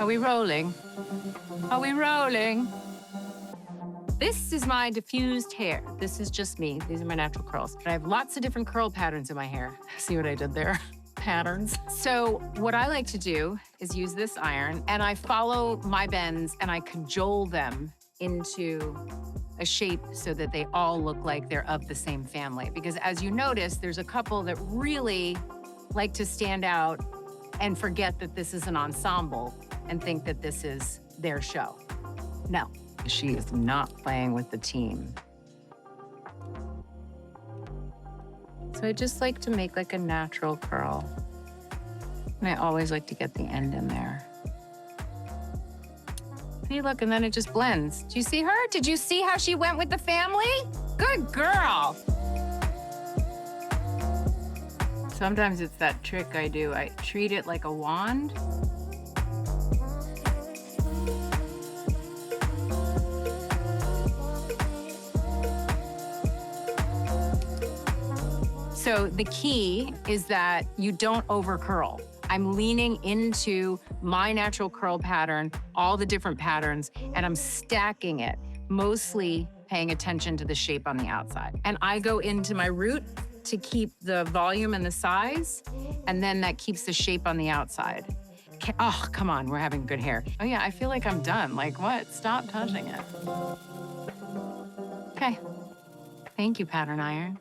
Are we rolling? Are we rolling? This is my diffused hair. This is just me. These are my natural curls. But I have lots of different curl patterns in my hair. See what I did there? Patterns. So what I like to do is use this iron, and I follow my bends and I cajole them into a shape so that they all look like they're of the same family. Because as you notice, there's a couple that really like to stand out and forget that this is an ensemble and think that this is their show. No, she is not playing with the team. So I just like to make like a natural curl. And I always like to get the end in there. See, look, and then it just blends. Do you see her? Did you see how she went with the family? Good girl. Sometimes it's that trick I do. I treat it like a wand. So the key is that you don't over curl. I'm leaning into my natural curl pattern, all the different patterns, and I'm stacking it, mostly paying attention to the shape on the outside. And I go into my root to keep the volume and the size, and then that keeps the shape on the outside. Oh, come on, we're having good hair. Oh yeah, I feel like I'm done. Like what? Stop touching it. Okay. Thank you, Pattern Iron.